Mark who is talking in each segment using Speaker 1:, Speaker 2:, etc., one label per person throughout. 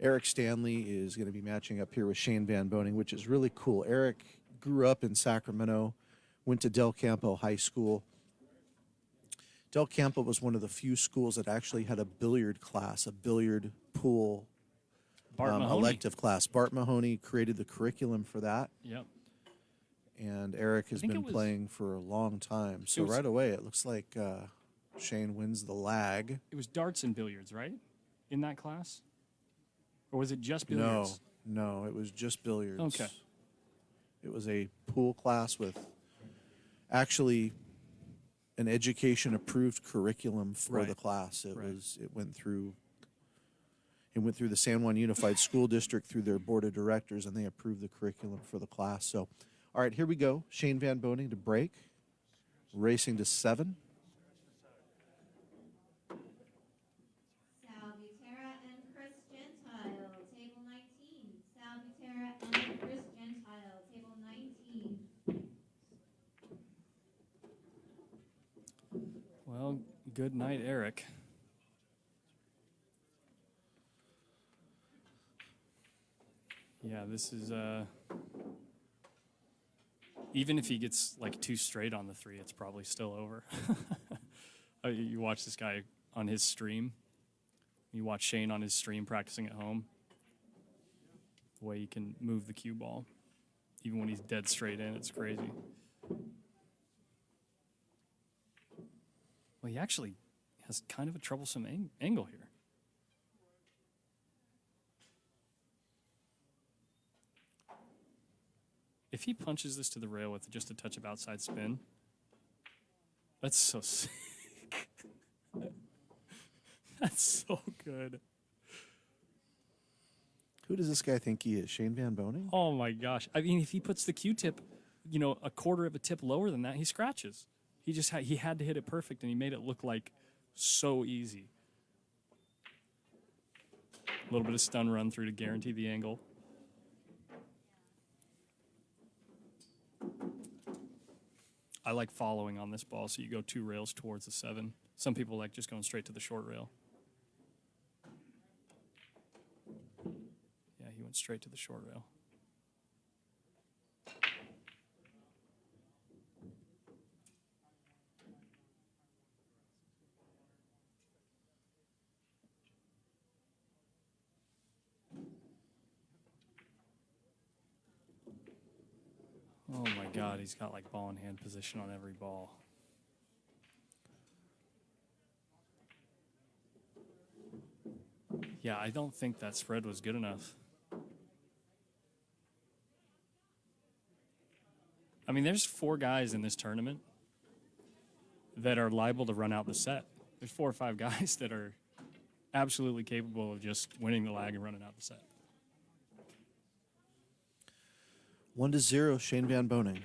Speaker 1: Eric Stanley is going to be matching up here with Shane Van Boening, which is really cool. Eric grew up in Sacramento, went to Del Campo High School. Del Campo was one of the few schools that actually had a billiard class, a billiard pool elective class. Bart Mahoney created the curriculum for that.
Speaker 2: Yep.
Speaker 1: And Eric has been playing for a long time. So right away, it looks like Shane wins the lag.
Speaker 2: It was darts and billiards, right? In that class? Or was it just billiards?
Speaker 1: No, it was just billiards.
Speaker 2: Okay.
Speaker 1: It was a pool class with actually an education-approved curriculum for the class. It went through the San Juan Unified School District through their board of directors, and they approved the curriculum for the class. So, all right, here we go. Shane Van Boening to break, racing to 7.
Speaker 3: Salvatera and Chris Gentile, table 19. Salvatera and Chris Gentile, table 19.
Speaker 2: Well, good night, Eric. Yeah, this is even if he gets like 2 straight on the 3, it's probably still over. You watch this guy on his stream. You watch Shane on his stream practicing at home. The way he can move the cue ball, even when he's dead straight in, it's crazy. Well, he actually has kind of a troublesome angle here. If he punches this to the rail with just a touch of outside spin, that's so sick. That's so good.
Speaker 1: Who does this guy think he is? Shane Van Boening?
Speaker 2: Oh, my gosh. I mean, if he puts the Q-tip, a quarter of a tip lower than that, he scratches. He had to hit it perfect, and he made it look like so easy. A little bit of stun run through to guarantee the angle. I like following on this ball, so you go 2 rails towards the 7. Some people like just going straight to the short rail. Yeah, he went straight to the short rail. Oh my God, he's got like ball in hand position on every ball. Yeah, I don't think that spread was good enough. I mean, there's 4 guys in this tournament that are liable to run out the set. There's 4 or 5 guys that are absolutely capable of just winning the lag and running out the set.
Speaker 1: 1-0, Shane Van Boening.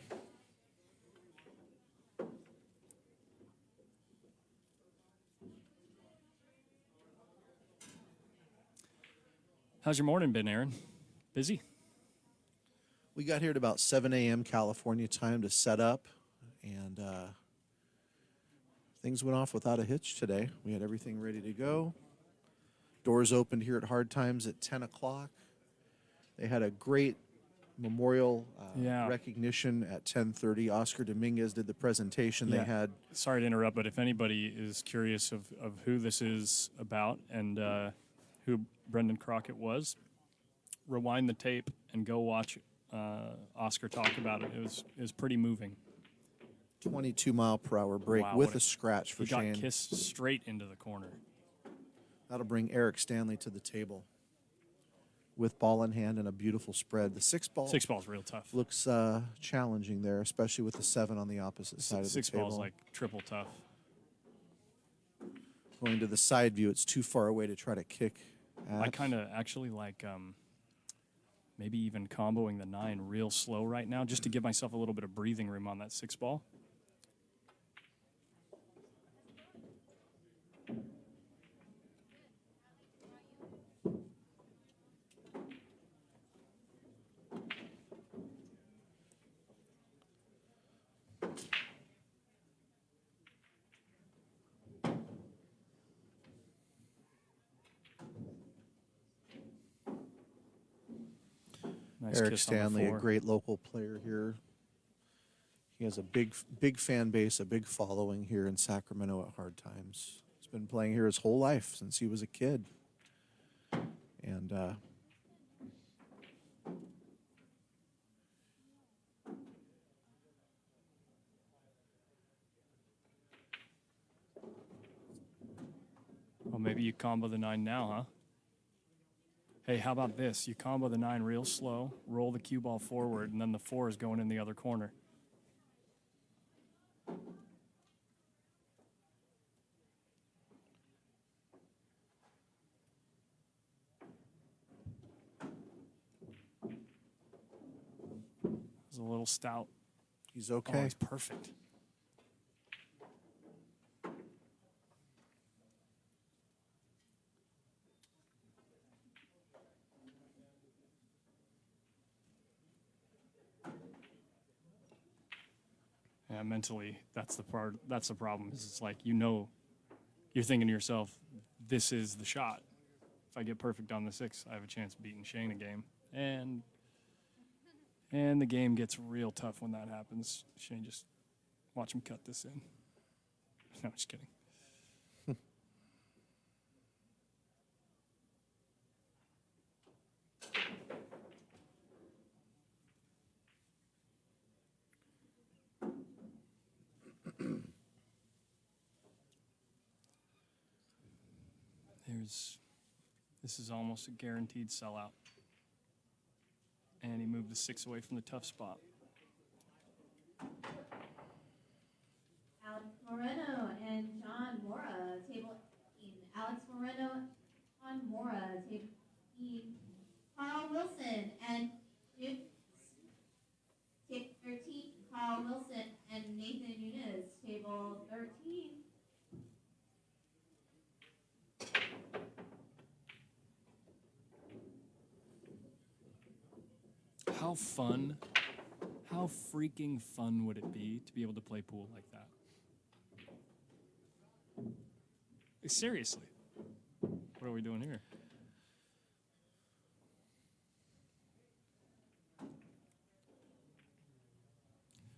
Speaker 2: How's your morning been, Aaron? Busy?
Speaker 1: We got here at about 7 a.m. California time to set up, and things went off without a hitch today. We had everything ready to go. Doors opened here at Hard Times at 10 o'clock. They had a great memorial recognition at 10:30. Oscar Dominguez did the presentation. They had.
Speaker 2: Sorry to interrupt, but if anybody is curious of who this is about and who Brendan Crockett was, rewind the tape and go watch Oscar talk about it. It was pretty moving.
Speaker 1: 22-mile-per-hour break with a scratch for Shane.
Speaker 2: He got kissed straight into the corner.
Speaker 1: That'll bring Eric Stanley to the table with ball in hand and a beautiful spread. The 6-ball.
Speaker 2: 6-ball's real tough.
Speaker 1: Looks challenging there, especially with the 7 on the opposite side of the table.
Speaker 2: 6-ball's like triple tough.
Speaker 1: Going to the side view, it's too far away to try to kick at.
Speaker 2: I kind of actually like maybe even comboing the 9 real slow right now just to give myself a little bit of breathing room on that 6-ball. Nice
Speaker 1: Eric
Speaker 2: kiss on the
Speaker 1: Stanley, a
Speaker 2: four.
Speaker 1: great local player here. He has a big fan base, a big following here in Sacramento at Hard Times. He's been playing here his whole life since he was a kid. And
Speaker 2: Well, maybe you combo the 9 now, huh? Hey, how about this? You combo the 9 real slow, roll the cue ball forward, and then the 4 is going in the other corner. It's a little stout.
Speaker 1: he's
Speaker 2: Oh,
Speaker 1: okay.
Speaker 2: he's perfect. Yeah, mentally, that's the part. That's the problem. Is it's like you're thinking to yourself, "This is the shot. If I get perfect on the 6, I have a chance of beating Shane a game." And the game gets real tough when that happens. Shane, just watch him cut this in. No, just kidding. This is almost a guaranteed sellout. And he moved the 6 away from the tough spot.
Speaker 3: Alex Moreno and John Mora, table 18. Alex Moreno on Mora, table 18. Carl Wilson and table 13. Carl Wilson and Nathan Nunez, table 13.
Speaker 2: How freaking fun would it be to be able to play pool like that? Seriously. What are we doing here?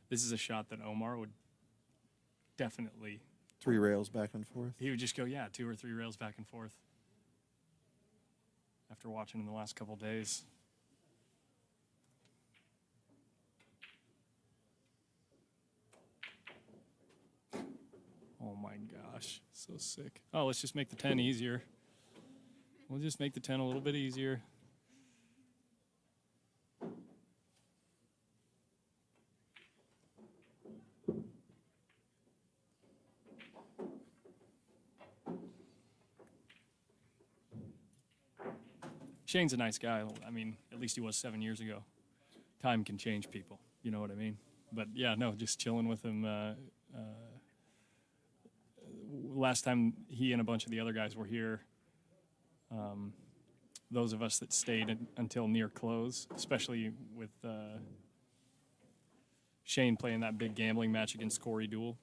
Speaker 2: This is a shot that Omar would definitely,
Speaker 1: 3 rails back and forth.
Speaker 2: he would just go, 2 or 3 rails back and forth. After watching him the last couple days. Oh my gosh, so sick. Oh, let's just make the 10 easier. We'll just make the 10 a little bit easier. Shane's a nice guy. I mean, at least he was 7 years ago. Time can change people, you know what I mean? But yeah, no, just chilling with him. Last time he and a bunch of the other guys were here, those of us that stayed until near close, especially with Shane playing that big gambling match against Corey Duel.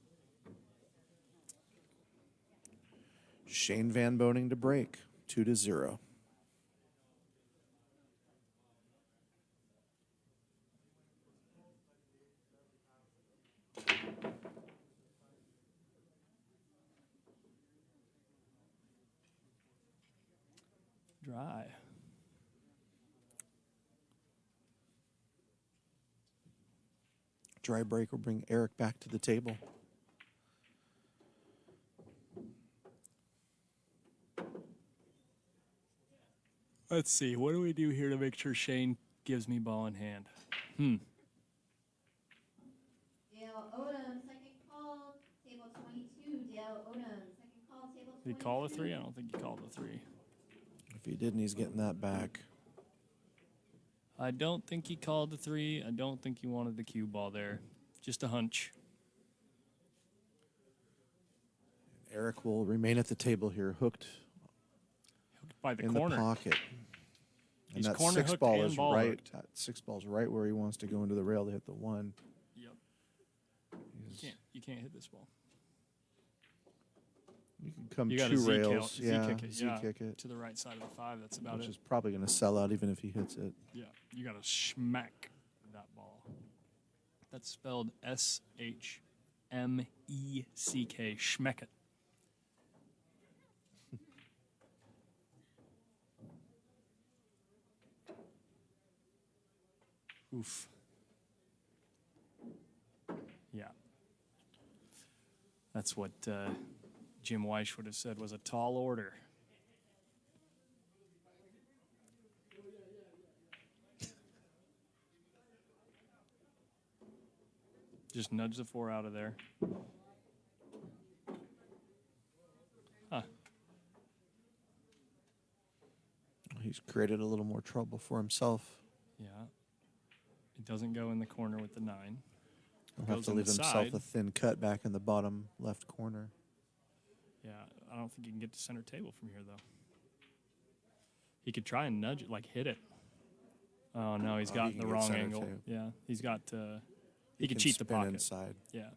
Speaker 1: Shane Van Boening to break, 2-0.
Speaker 2: Dry.
Speaker 1: Dry break will bring Eric back to the table.
Speaker 2: Let's see. What do we do here to make sure Shane gives me ball in hand?
Speaker 3: Dale Odom, second call, table 22. Dale Odom, second call, table 22.
Speaker 2: Did he call a 3? I don't think he called a 3.
Speaker 1: If he didn't, he's getting that back.
Speaker 2: I don't think he called the 3. I don't think he wanted the cue ball there. Just a hunch.
Speaker 1: Eric will remain at the table here, hooked
Speaker 2: By the
Speaker 1: in
Speaker 2: corner.
Speaker 1: the pocket. And
Speaker 2: He's
Speaker 1: that
Speaker 2: corner
Speaker 1: 6
Speaker 2: hooked
Speaker 1: ball
Speaker 2: and
Speaker 1: is
Speaker 2: ball
Speaker 1: right.
Speaker 2: hooked.
Speaker 1: That 6 ball's right where he wants to go into the rail to hit the 1.
Speaker 2: Yep. You can't hit this ball.
Speaker 1: You can come
Speaker 2: You got
Speaker 1: 2
Speaker 2: a Z
Speaker 1: rails.
Speaker 2: kick,
Speaker 1: Yeah,
Speaker 2: Z kick it,
Speaker 1: Z
Speaker 2: yeah,
Speaker 1: kick it,
Speaker 2: to the right side of the 5. That's about
Speaker 1: which
Speaker 2: it.
Speaker 1: is probably going to sell out even if he hits it.
Speaker 2: Yeah, you got to smack that ball. That's spelled SHMECK. Schmeck it. Oof. Yeah. That's what Jim Weish would have said was a tall order. Just nudge the 4 out of there. Huh.
Speaker 1: He's created a little more trouble for himself.
Speaker 2: Yeah. It doesn't go in the corner with the 9.
Speaker 1: He'll have
Speaker 2: Goes
Speaker 1: to
Speaker 2: on
Speaker 1: leave
Speaker 2: the
Speaker 1: himself
Speaker 2: side.
Speaker 1: a thin cut back in the bottom left corner.
Speaker 2: Yeah, I don't think you can get to center table from here, though. He could try and nudge it, like hit it. Oh, no, he's
Speaker 1: Oh,
Speaker 2: got
Speaker 1: he
Speaker 2: the
Speaker 1: can get
Speaker 2: wrong
Speaker 1: center
Speaker 2: angle.
Speaker 1: table.
Speaker 2: Yeah, he's got, he
Speaker 1: can
Speaker 2: could cheat the
Speaker 1: spin
Speaker 2: pocket.
Speaker 1: inside.
Speaker 2: Yeah.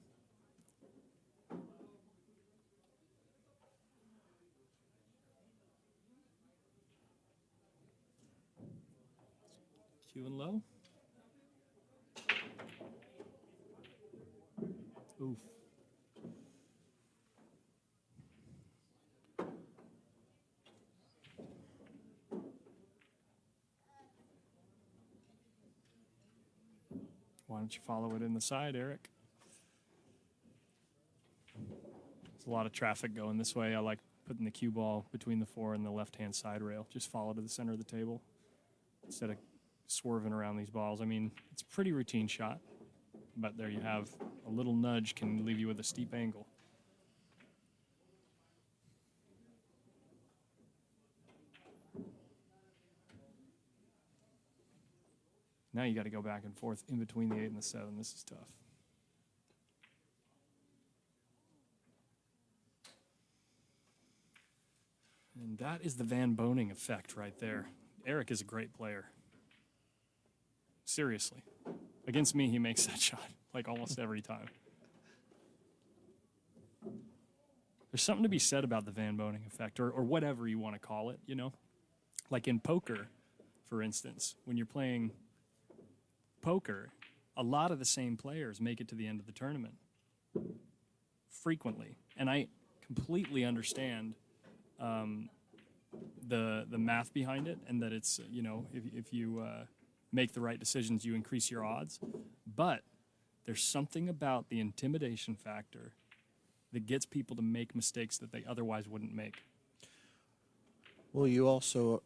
Speaker 2: Q and low. Oof. Why don't you follow it in the side, Eric? There's a lot of traffic going this way. I like putting the cue ball between the 4 and the left-hand side rail. Just follow to the center of the table instead of swerving around these balls. I mean, it's a pretty routine shot, but there you have a little nudge can leave you with a steep angle. Now you got to go back and forth in between the 8 and the 7. This is tough. And that is the Van Boening effect right there. Eric is a great player. Seriously. Against me, he makes that shot like almost every time. There's something to be said about the Van Boening effect, or whatever you want to call it, you know? Like in poker, for instance, when you're playing poker, a lot of the same players make it to the end of the tournament frequently. And I completely understand the math behind it, and that it's, you know, if you make the right decisions, you increase your odds. But there's something about the intimidation factor that gets people to make mistakes that they otherwise wouldn't make.
Speaker 1: Well, you also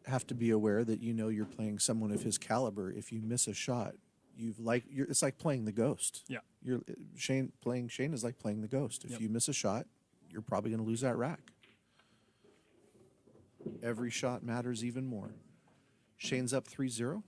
Speaker 1: have to be aware that you know you're playing someone of his caliber. If you miss a shot, it's like playing the ghost.
Speaker 2: Yeah.
Speaker 1: Shane is like playing the ghost. If
Speaker 2: Yep.
Speaker 1: you miss a shot, you're probably going to lose that rack. Every shot matters even more. Shane's up 3-0.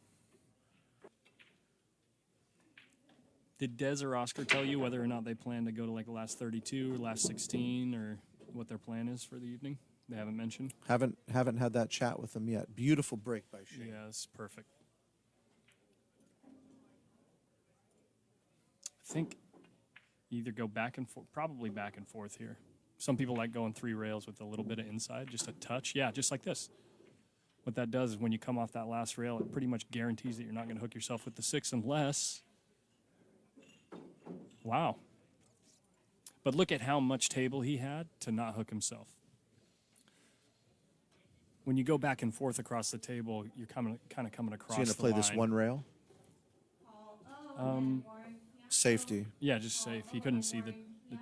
Speaker 2: Did Des or Oscar tell you whether or not they plan to go to like the last 32 or last 16 or what their plan is for the evening? They haven't mentioned?
Speaker 1: Haven't had that chat with them yet. Beautiful break by Shane.
Speaker 2: Yeah, it's perfect. I think you either go back and forth, probably back and forth here. Some people like going 3 rails with a little bit of inside, just a touch. Yeah, just like this. What that does is when you come off that last rail, it pretty much guarantees that you're not going to hook yourself with the 6 unless... Wow. But look at how much table he had to not hook himself. When you go back and forth across the table, you're kind of coming across
Speaker 1: So you're going to play this one rail? Safety.
Speaker 2: Yeah, just safe. He couldn't see the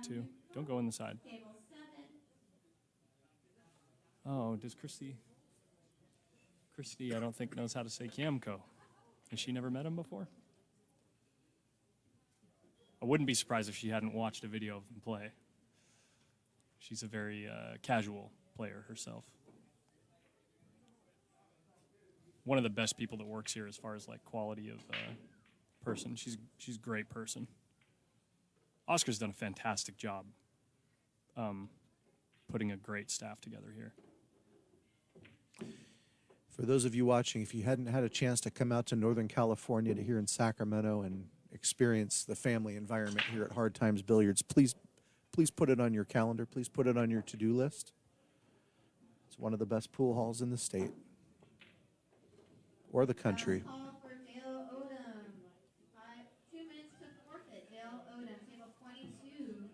Speaker 2: 2. Don't go in the side. Oh, does Christy, I don't think knows how to say Kiamko. Has she never met him before? I wouldn't be surprised if she hadn't watched a video of him play. She's a very casual player herself. One of the best people that works here as far as like quality of person. She's a great person. Oscar's done a fantastic job putting a great staff together here.
Speaker 1: For those of you watching, if you hadn't had a chance to come out to Northern California to here in Sacramento and experience the family environment here at Hard Times Billiards, please please put it on your calendar. Please put it on your to-do list. It's one of the best pool halls in the state or the country.
Speaker 3: Last call for Dale Odom. 2 minutes to forfeit. Dale Odom, table 22.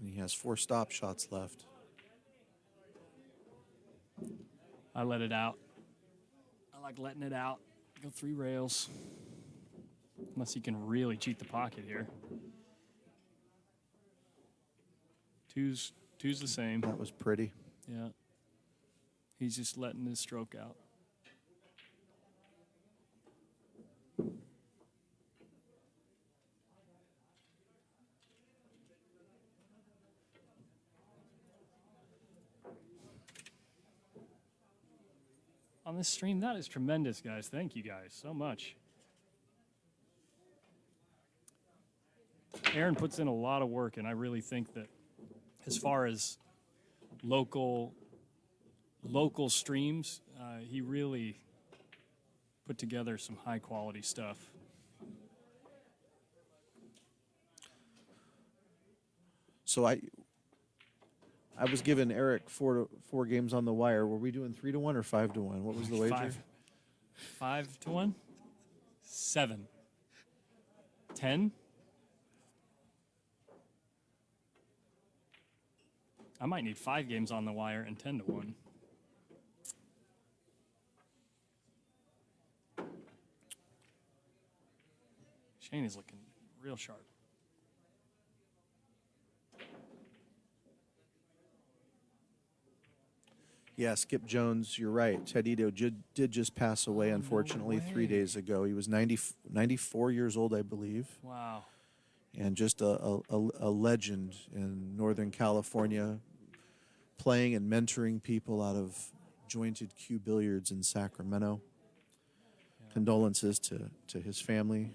Speaker 1: And he has 4 stop shots left.
Speaker 2: I let it out. I like letting it out. Go 3 rails. Unless you can really cheat the pocket here. Two's the same.
Speaker 1: That was pretty.
Speaker 2: Yeah. He's just letting his stroke out. On this stream, that is tremendous, guys. Thank you guys so much. Aaron puts in a lot of work, and I really think that as far as local streams, he really put together some high quality stuff.
Speaker 1: So I was given Eric 4 games on the wire. Were we doing 3-1 or 5-1? What was the wager?
Speaker 2: 5-1, 7, 10. I might need 5 games on the wire and 10-1. Shane is looking real sharp.
Speaker 1: Yeah, Skip Jones, you're right. Tedito did just pass away, unfortunately, 3 days ago. He was 94 years old, I believe.
Speaker 2: Wow.
Speaker 1: And just a legend in Northern California, playing and mentoring people out of Jointed Q Billiards in Sacramento. Yeah. Condolences to his family.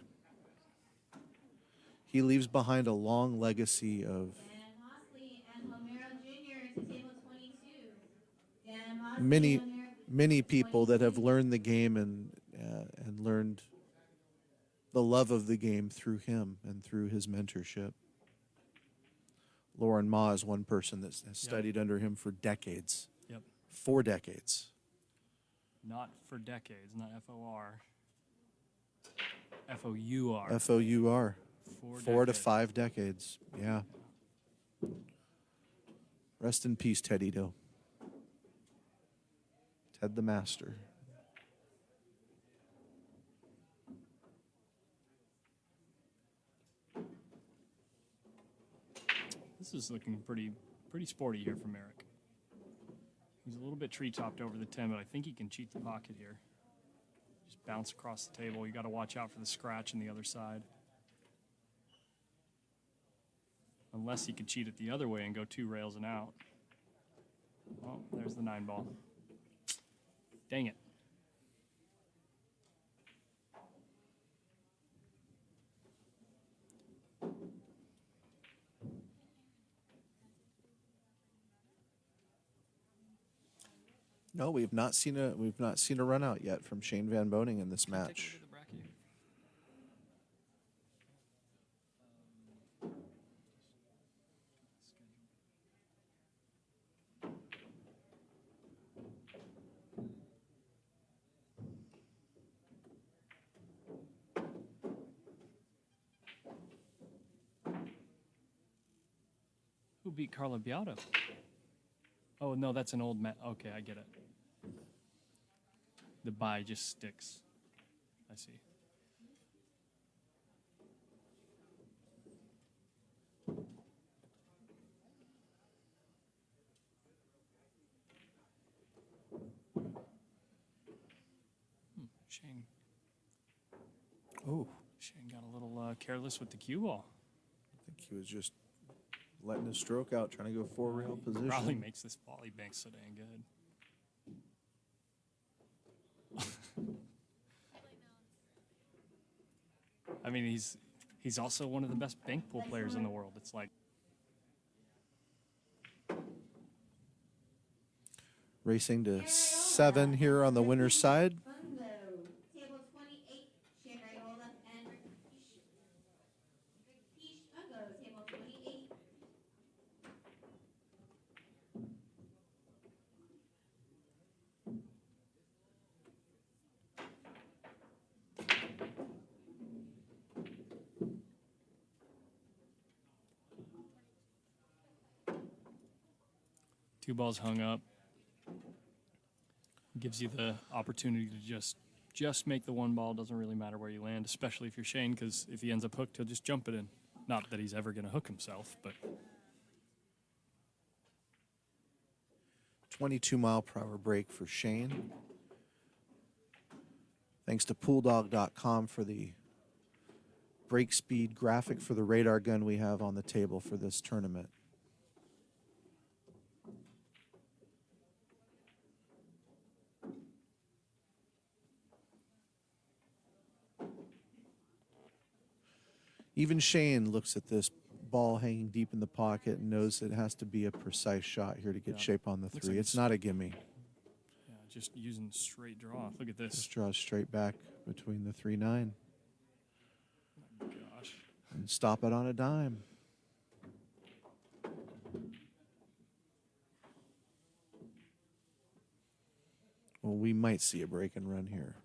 Speaker 1: He leaves behind a long legacy of many people that have learned the game and learned the love of the game through him and through his mentorship. Lauren Ma is one person that has studied under him for decades.
Speaker 2: Yep.
Speaker 1: 4 decades.
Speaker 2: Not for decades, not F-O-R. F-O-U-R.
Speaker 1: F-O-U-R. 4 to
Speaker 2: decades.
Speaker 1: 5 decades. Yeah. Rest in peace, Tedito. Ted the Master.
Speaker 2: This is looking pretty sporty here from Eric. He's a little bit tree-topped over the 10, but I think he can cheat the pocket here. Just bounce across the table. You got to watch out for the scratch on the other side. Unless he could cheat it the other way and go 2 rails and out. Oh, there's the 9 ball. Dang it.
Speaker 1: No, we've not seen a run out yet from Shane Van Boening in this match.
Speaker 2: Who beat Carlo Biauto? Oh, no, that's an old Okay, I get it. The bye just sticks. I see. Shane.
Speaker 1: Oh.
Speaker 2: Shane got a little careless with the cue ball.
Speaker 1: I think he was just letting his stroke out, trying to go 4-rail position.
Speaker 2: Probably makes this volley bank so dang good. I mean, he's also one of the best bank pool players in the world. It's like
Speaker 1: racing to 7 here on the winner's side.
Speaker 2: 2 balls hung up. Gives you the opportunity to just make the 1 ball. Doesn't really matter where you land, especially if you're Shane, because if he ends up hooked, he'll just jump it in. Not that he's ever going to hook himself, but
Speaker 1: 22-mile-per-hour break for Shane. Thanks to pooldog.com for the break speed graphic for the radar gun we have on the table for this tournament. Even Shane looks at this ball hanging deep in the pocket and knows it has to be a precise shot here to get
Speaker 2: Yeah.
Speaker 1: shape on the
Speaker 2: Looks
Speaker 1: 3.
Speaker 2: like
Speaker 1: it's not a gimme.
Speaker 2: yeah, just using straight draw. Look at this.
Speaker 1: Just draws straight back between the 3-9
Speaker 2: Gosh.
Speaker 1: and stop it on a dime. Well, we might see a break and run here.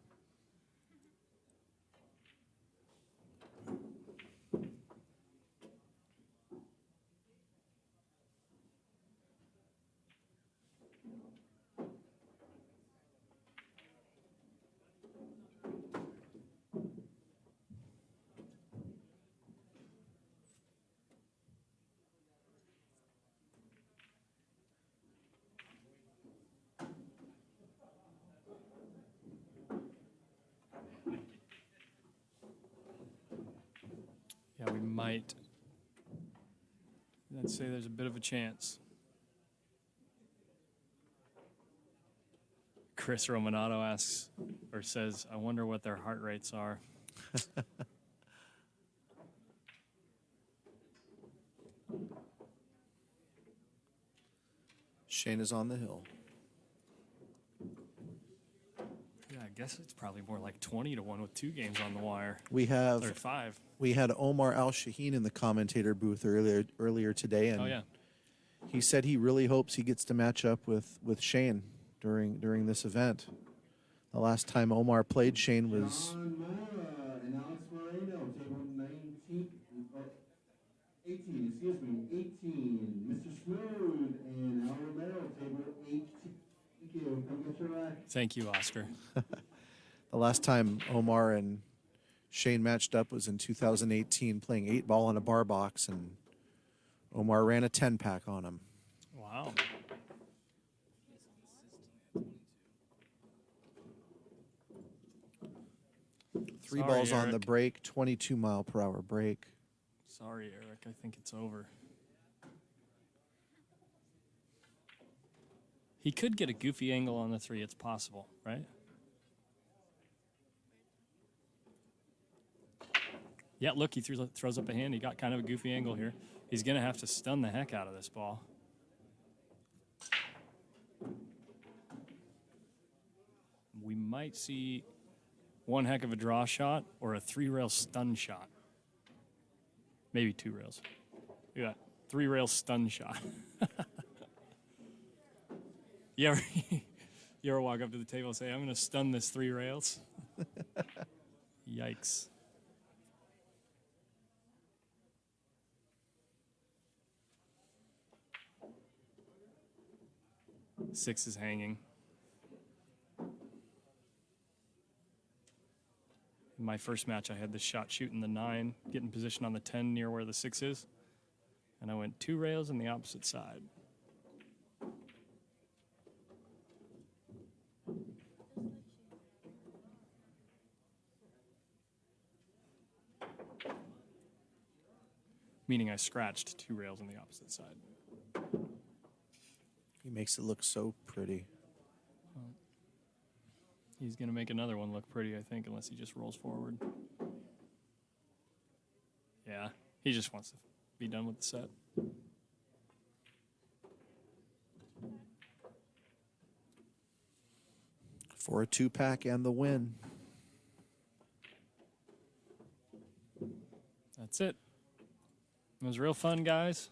Speaker 2: Yeah, we might. I'd say there's a bit of a chance. Chris Romanato asks or says, I wonder what their heart rates are.
Speaker 1: Shane is on the hill.
Speaker 2: Yeah, I guess it's probably more like 20-1 with 2 games on the wire.
Speaker 1: We have
Speaker 2: 35.
Speaker 1: we had Omar Al-Shaheen in the commentator booth earlier today, and
Speaker 2: Oh, yeah.
Speaker 1: he said he really hopes he gets to match up with Shane during this event. The last time Omar played Shane was
Speaker 4: John Mora and Alex Moreno, table 19, 18, excuse me, 18. Mr. Smooth and Al Romero, table 18. Thank you. Come get your ride.
Speaker 2: Thank you, Oscar.
Speaker 1: the last time Omar and Shane matched up was in 2018, playing 8-ball on a bar box, and Omar ran a 10-pack on him.
Speaker 2: Wow.
Speaker 1: Three
Speaker 2: Sorry,
Speaker 1: balls on the
Speaker 2: Eric.
Speaker 1: break, 22-mile-per-hour break.
Speaker 2: Sorry, Eric. I think it's over. He could get a goofy angle on the 3. It's possible, right? Yeah, look, he throws up a hand. He got kind of a goofy angle here. He's going to have to stun the heck out of this ball. We might see one heck of a draw shot or a 3-rail stun shot. Maybe 2 rails. Look at that. 3-rail stun shot. you ever walk up to the table and say, I'm going to stun this 3 rails? Yikes. Six is hanging. In my first match, I had this shot shooting the 9, getting position on the 10 near where the 6 is. And I went 2 rails on the opposite side. Meaning I scratched 2 rails on the opposite side.
Speaker 1: He makes it look so pretty.
Speaker 2: He's going to make another one look pretty, I think, unless he just rolls forward. Yeah, he just wants to be done with the set.
Speaker 1: For a 2-pack and the win.
Speaker 2: That's it. It was real fun, guys.